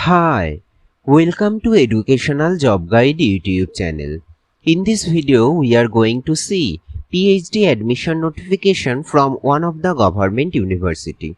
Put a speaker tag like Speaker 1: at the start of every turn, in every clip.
Speaker 1: Hi, welcome to Educational Job Guide YouTube channel. In this video, we are going to see PhD admission notification from one of the government university.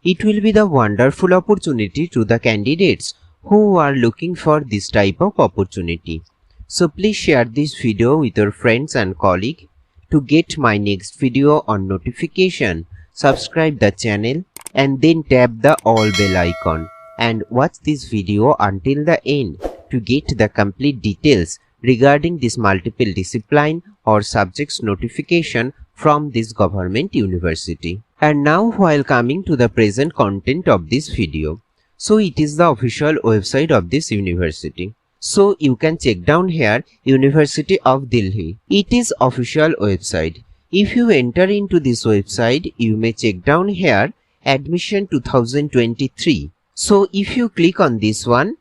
Speaker 1: It will be the wonderful opportunity to the candidates who are looking for this type of opportunity. So please share this video with your friends and colleagues. To get my next video on notification, subscribe the channel and then tap the all bell icon. And watch this video until the end to get the complete details regarding this multiple discipline or subjects notification from this government university. And now while coming to the present content of this video, so it is the official website of this university. So you can check down here University of Delhi. It is official website. If you enter into this website, you may check down here admission 2023. So if you click on this one,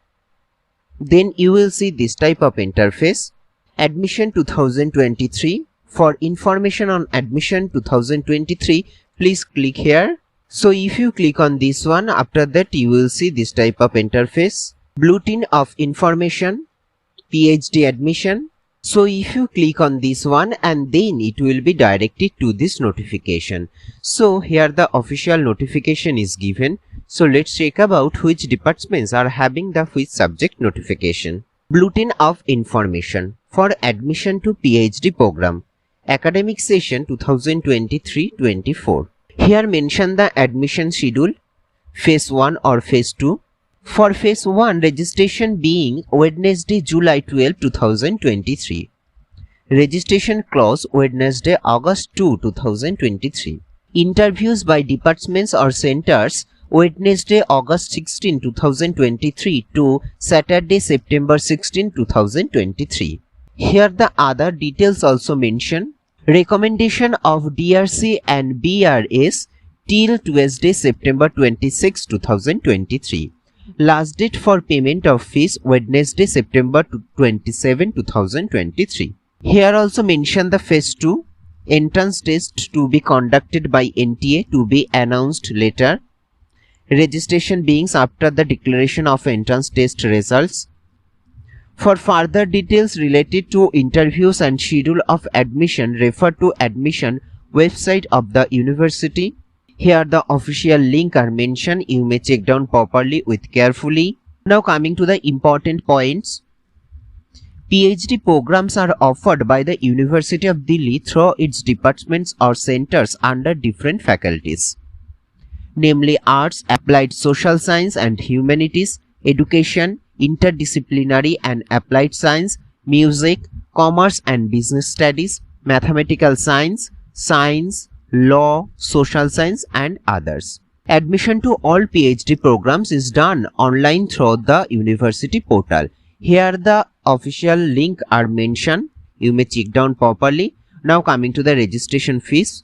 Speaker 1: then you will see this type of interface, admission 2023. For information on admission 2023, please click here. So if you click on this one, after that you will see this type of interface, bulletin of information, PhD admission. So if you click on this one, and then it will be directed to this notification. So here the official notification is given. So let's check about which departments are having the which subject notification. Bulletin of information for admission to PhD program, academic session 2023-24. Here mention the admission schedule, phase 1 or phase 2. For phase 1, registration being Wednesday, July 12, 2023. Registration close Wednesday, August 2, 2023. Interviews by departments or centers Wednesday, August 16, 2023 to Saturday, September 16, 2023. Here the other details also mentioned. Recommendation of DRC and BRS till Tuesday, September 26, 2023. Last date for payment of fees Wednesday, September 27, 2023. Here also mention the phase 2 entrance test to be conducted by NTA to be announced later. Registration being after the declaration of entrance test results. For further details related to interviews and schedule of admission, refer to admission website of the university. Here the official link are mentioned. You may check down properly with carefully. Now coming to the important points. PhD programs are offered by the University of Delhi through its departments or centers under different faculties, namely Arts, Applied Social Science and Humanities, Education, Interdisciplinary and Applied Science, Music, Commerce and Business Studies, Mathematical Science, Science, Law, Social Science and others. Admission to all PhD programs is done online through the university portal. Here the official link are mentioned. You may check down properly. Now coming to the registration fees.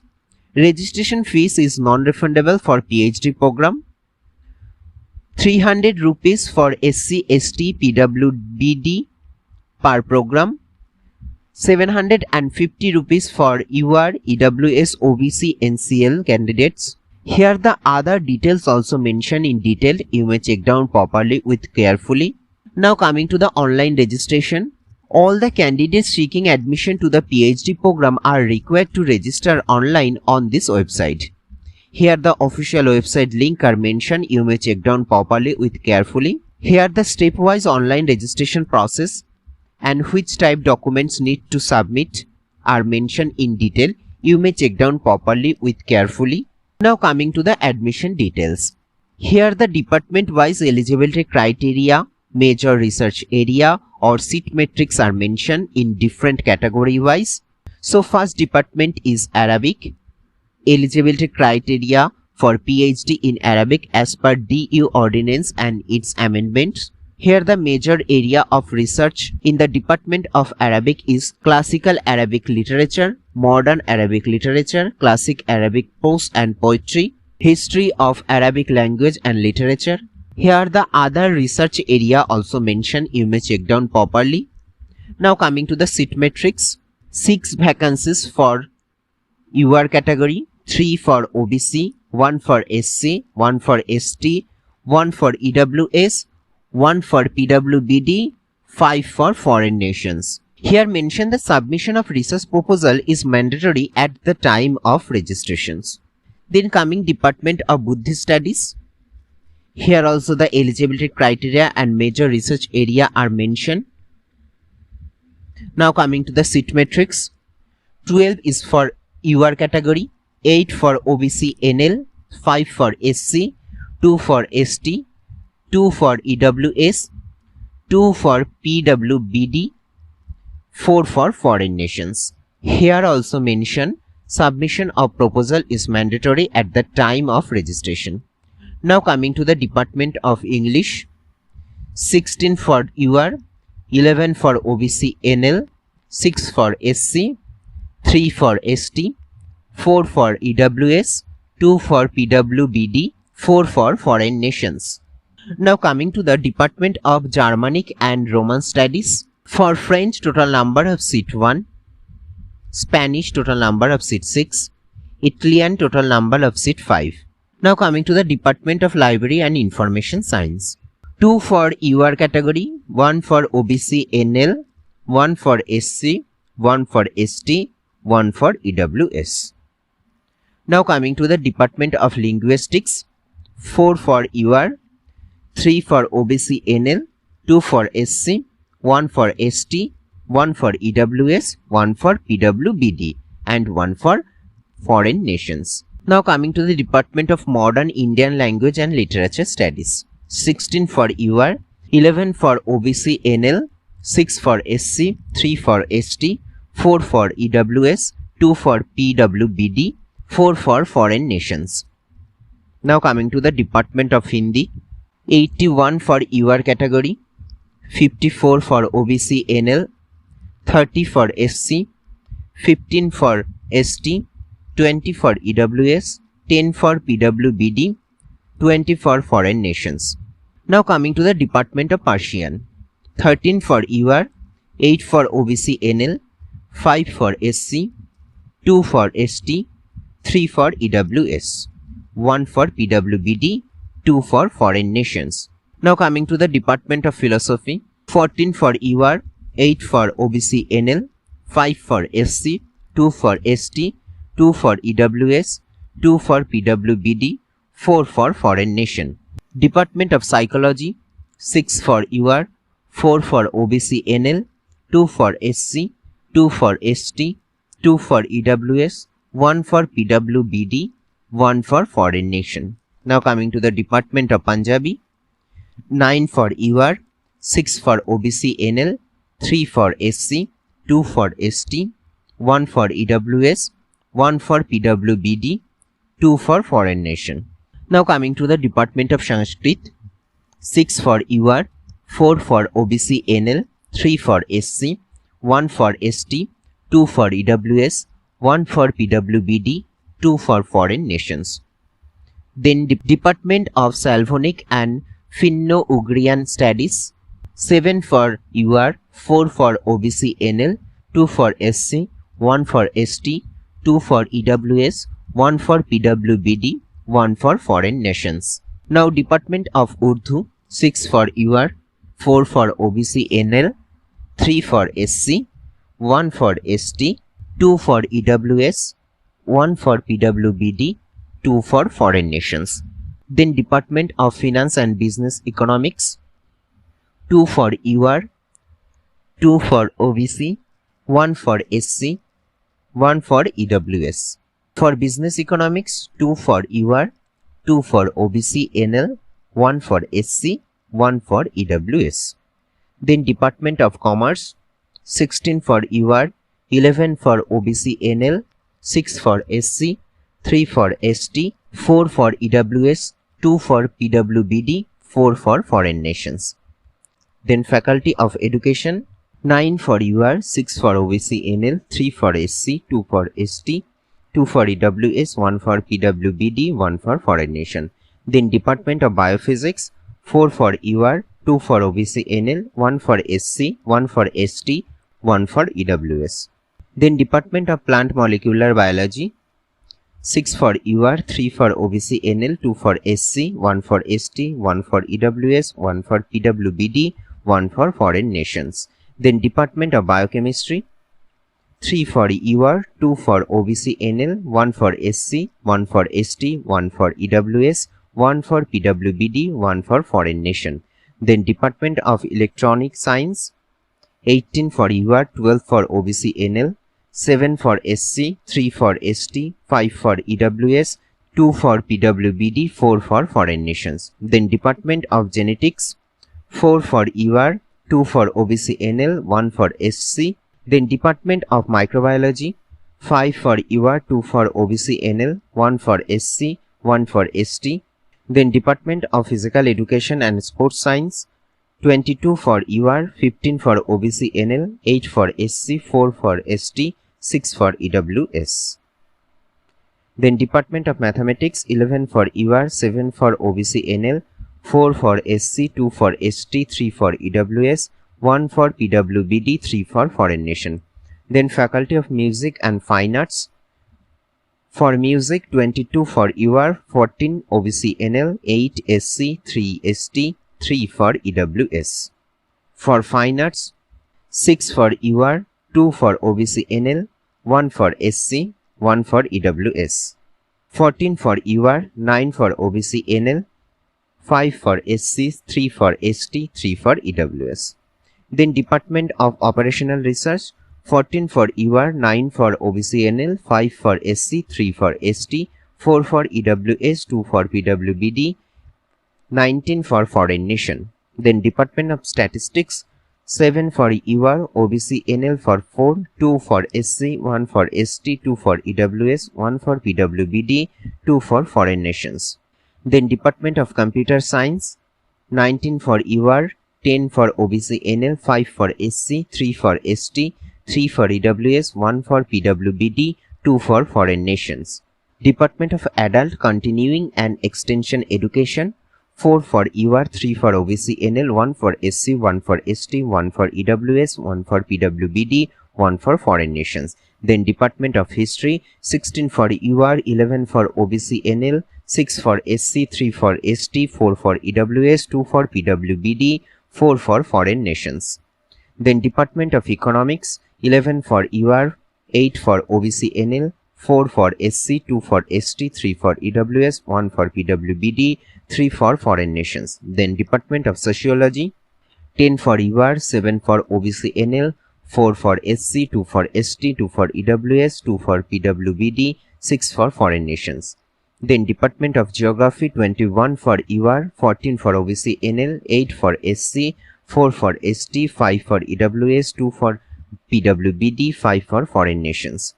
Speaker 1: Registration fees is non-refundable for PhD program. 300 rupees for SC, ST, PWBD per program. 750 rupees for UR, EWS, OBC, NCL candidates. Here the other details also mentioned in detail. You may check down properly with carefully. Now coming to the online registration. All the candidates seeking admission to the PhD program are required to register online on this website. Here the official website link are mentioned. You may check down properly with carefully. Here the stepwise online registration process and which type documents need to submit are mentioned in detail. You may check down properly with carefully. Now coming to the admission details. Here the department wise eligibility criteria, major research area or seat metrics are mentioned in different category wise. So first department is Arabic. Eligibility criteria for PhD in Arabic as per DU ordinance and its amendments. Here the major area of research in the department of Arabic is classical Arabic literature, modern Arabic literature, classic Arabic prose and poetry, history of Arabic language and literature. Here the other research area also mentioned. You may check down properly. Now coming to the seat matrix. 6 vacancies for UR category, 3 for OBC, 1 for SC, 1 for ST, 1 for EWS, 1 for PWBD, 5 for foreign nations. Here mention the submission of research proposal is mandatory at the time of registrations. Then coming Department of Buddhist Studies. Here also the eligibility criteria and major research area are mentioned. Now coming to the seat matrix. 12 is for UR category, 8 for OBC NL, 5 for SC, 2 for ST, 2 for EWS, 2 for PWBD, 4 for foreign nations. Here also mention submission of proposal is mandatory at the time of registration. Now coming to the Department of English. 16 for UR, 11 for OBC NL, 6 for SC, 3 for ST, 4 for EWS, 2 for PWBD, 4 for foreign nations. Now coming to the Department of Germanic and Roman Studies. For French, total number of seat 1, Spanish, total number of seat 6, Italian, total number of seat 5. Now coming to the Department of Library and Information Science. 2 for UR category, 1 for OBC NL, 1 for SC, 1 for ST, 1 for EWS. Now coming to the Department of Linguistics. 4 for UR, 3 for OBC NL, 2 for SC, 1 for ST, 1 for EWS, 1 for PWBD and 1 for foreign nations. Now coming to the Department of Modern Indian Language and Literature Studies. 16 for UR, 11 for OBC NL, 6 for SC, 3 for ST, 4 for EWS, 2 for PWBD, 4 for foreign nations. Now coming to the Department of Hindi. 81 for UR category, 54 for OBC NL, 30 for SC, 15 for ST, 20 for EWS, 10 for PWBD, 20 for foreign nations. Now coming to the Department of Persian. 13 for UR, 8 for OBC NL, 5 for SC, 2 for ST, 3 for EWS, 1 for PWBD, 2 for foreign nations. Now coming to the Department of Philosophy. 14 for UR, 8 for OBC NL, 5 for SC, 2 for ST, 2 for EWS, 2 for PWBD, 4 for foreign nation. Department of Psychology. 6 for UR, 4 for OBC NL, 2 for SC, 2 for ST, 2 for EWS, 1 for PWBD, 1 for foreign nation. Now coming to the Department of Punjabi. 9 for UR, 6 for OBC NL, 3 for SC, 2 for ST, 1 for EWS, 1 for PWBD, 2 for foreign nation. Now coming to the Department of Sanskrit. 6 for UR, 4 for OBC NL, 3 for SC, 1 for ST, 2 for EWS, 1 for PWBD, 2 for foreign nations. Then Department of Slavonic and Finno-Ugrian Studies. 7 for UR, 4 for OBC NL, 2 for SC, 1 for ST, 2 for EWS, 1 for PWBD, 1 for foreign nations. Now Department of Urdu. 6 for UR, 4 for OBC NL, 3 for SC, 1 for ST, 2 for EWS, 1 for PWBD, 2 for foreign nations. Then Department of Finance and Business Economics. 2 for UR, 2 for OBC, 1 for SC, 1 for EWS. For Business Economics, 2 for UR, 2 for OBC NL, 1 for SC, 1 for EWS. Then Department of Commerce. 16 for UR, 11 for OBC NL, 6 for SC, 3 for ST, 4 for EWS, 2 for PWBD, 4 for foreign nations. Then Faculty of Education. 9 for UR, 6 for OBC NL, 3 for SC, 2 for ST, 2 for EWS, 1 for PWBD, 1 for foreign nation. Then Department of Biophysics. 4 for UR, 2 for OBC NL, 1 for SC, 1 for ST, 1 for EWS. Then Department of Plant Molecular Biology. 4 for UR, 2 for OBC NL, 1 for SC, 1 for ST, 1 for EWS. Then Department of Plant Molecular Biology. 4 for UR, 2 for OBC NL, 1 for SC, 1 for ST, 1 for EWS. Then Department of Plant Molecular Biology. 6 for UR, 3 for OBC NL, 2 for SC, 1 for ST, 1 for EWS, 1 for PWBD, 1 for foreign nations. Then Department of Biochemistry, 3 for UR, 2 for OBC NL, 1 for SC, 1 for ST, 1 for EWS, 1 for PWBD, 1 for foreign nation. Then Department of Electronic Science, 18 for UR, 12 for OBC NL, 7 for SC, 3 for ST, 5 for EWS, 2 for PWBD, 4 for foreign nations. Then Department of Genetics, 4 for UR, 2 for OBC NL, 1 for SC. Then Department of Microbiology, 5 for UR, 2 for OBC NL, 1 for SC, 1 for ST. Then Department of Physical Education and Sports Science, 22 for UR, 15 for OBC NL, 8 for SC, 4 for ST, 6 for EWS. Then Department of Mathematics, 11 for UR, 7 for OBC NL, 4 for SC, 2 for ST, 3 for EWS, 1 for PWBD, 3 for foreign nation. Then Faculty of Music and Fine Arts, for music 22 for UR, 14 OBC NL, 8 SC, 3 ST, 3 for EWS. For Fine Arts, 6 for UR, 2 for OBC NL, 1 for SC, 1 for EWS. 14 for UR, 9 for OBC NL, 5 for SC, 3 for ST, 3 for EWS. Then Department of Operational Research, 14 for UR, 9 for OBC NL, 5 for SC, 3 for ST, 4 for EWS, 2 for PWBD, 19 for foreign nation. Then Department of Statistics, 7 for UR, OBC NL for 4, 2 for SC, 1 for ST, 2 for EWS, 1 for PWBD, 2 for foreign nations. Then Department of Computer Science, 19 for UR, 10 for OBC NL, 5 for SC, 3 for ST, 3 for EWS, 1 for PWBD, 2 for foreign nations. Department of Adult Continuing and Extension Education, 4 for UR, 3 for OBC NL, 1 for SC, 1 for ST, 1 for EWS, 1 for PWBD, 1 for foreign nations. Then Department of History, 16 for UR, 11 for OBC NL, 6 for SC, 3 for ST, 4 for EWS, 2 for PWBD, 4 for foreign nations. Then Department of Economics, 11 for UR, 8 for OBC NL, 4 for SC, 2 for ST, 3 for EWS, 1 for PWBD, 3 for foreign nations. Then Department of Sociology, 10 for UR, 7 for OBC NL, 4 for SC, 2 for ST, 2 for EWS, 2 for PWBD, 6 for foreign nations. Then Department of Geography, 21 for UR, 14 for OBC NL, 8 for SC, 4 for ST, 5 for EWS, 2 for PWBD, 5 for foreign nations.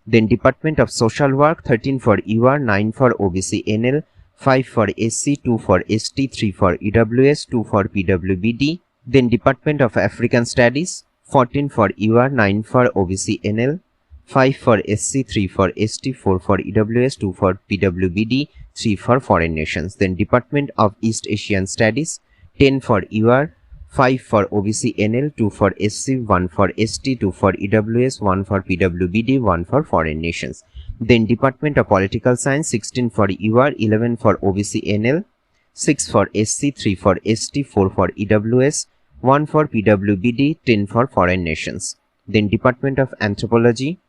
Speaker 1: Then Department of Social Work, 13 for UR, 9 for OBC NL, 5 for SC, 2 for ST, 3 for EWS, 2 for PWBD. Then Department of African Studies, 14 for UR, 9 for OBC NL, 5 for SC, 3 for ST, 4 for EWS, 2 for PWBD, 3 for foreign nations. Then Department of East Asian Studies, 10 for UR, 5 for OBC NL, 2 for SC, 1 for ST, 2 for EWS, 1 for PWBD, 1 for foreign nations. Then Department of Political Science, 16 for UR, 11 for OBC NL, 6 for SC, 3 for ST, 4 for EWS, 1 for PWBD, 10 for foreign nations. Then Department of Anthropology,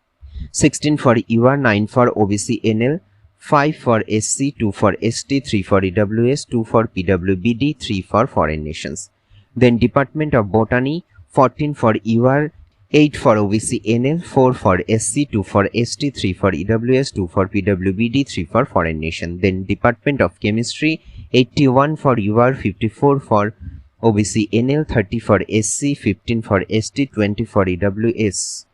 Speaker 1: 16 for UR, 9 for OBC NL, 5 for SC, 2 for ST, 3 for EWS, 2 for PWBD, 3 for foreign nations. Then Department of Botany, 14 for UR, 8 for OBC NL, 4 for SC, 2 for ST, 3 for EWS, 2 for PWBD, 3 for foreign nation. Then Department of Chemistry, 81 for UR, 54 for OBC NL, 30 for SC, 15 for ST, 20 for EWS.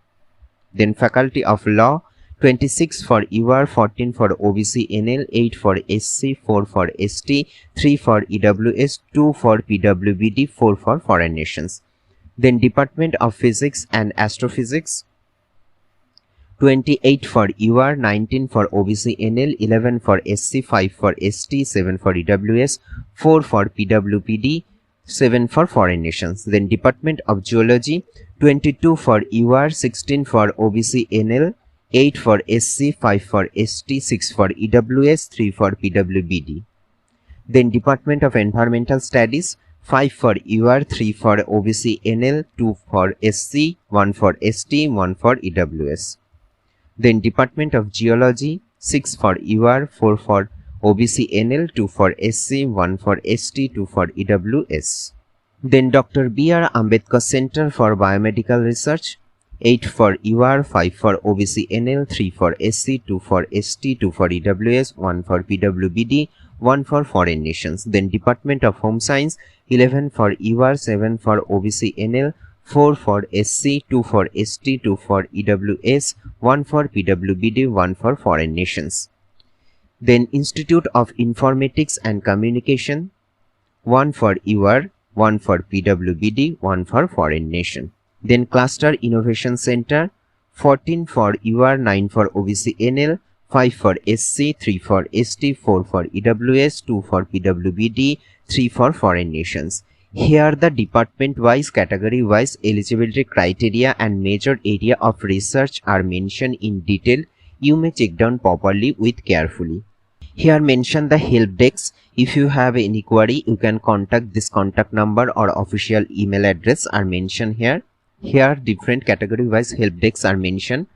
Speaker 1: Then Faculty of Law, 26 for UR, 14 for OBC NL, 8 for SC, 4 for ST, 3 for EWS, 2 for PWBD, 4 for foreign nations. Then Department of Physics and Astrophysics, 28 for UR, 19 for OBC NL, 11 for SC, 5 for ST, 7 for EWS, 4 for PWBD, 7 for foreign nations. Then Department of Geology, 22 for UR, 16 for OBC NL, 8 for SC, 5 for ST, 6 for EWS, 3 for PWBD. Then Department of Environmental Studies, 5 for UR, 3 for OBC NL, 2 for SC, 1 for ST, 1 for EWS. Then Department of Geology, 6 for UR, 4 for OBC NL, 2 for SC, 1 for ST, 2 for EWS. Then Dr. B.R. Ambedkar Center for Biomedical Research, 8 for UR, 5 for OBC NL, 3 for SC, 2 for ST, 2 for EWS, 1 for PWBD, 1 for Foreign Nations. Then Department of Home Science, 11 for UR, 7 for OBC NL, 4 for SC, 2 for ST, 2 for EWS, 1 for PWBD, 1 for Foreign Nations. Then Institute of Informatics and Communication, 1 for UR, 1 for PWBD, 1 for Foreign Nation. Then Cluster Innovation Center, 14 for UR, 9 for OBC NL, 5 for SC, 3 for ST, 4 for EWS, 2 for PWBD, 3 for Foreign Nations. Here the department-wise, category-wise eligibility criteria and major area of research are mentioned in detail. You may check down properly with carefully. Here mention the help desk. If you have any query, you can contact this contact number or official email address are mentioned here. Here different category-wise help desks are mentioned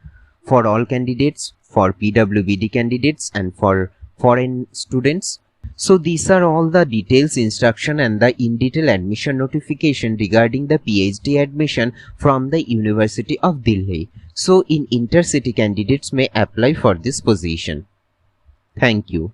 Speaker 1: for all candidates, for PWBD candidates and for foreign students. So these are all the details, instruction and the in-detail admission notification regarding the PhD admission from the University of Delhi. So in intercity candidates may apply for this position. Thank you.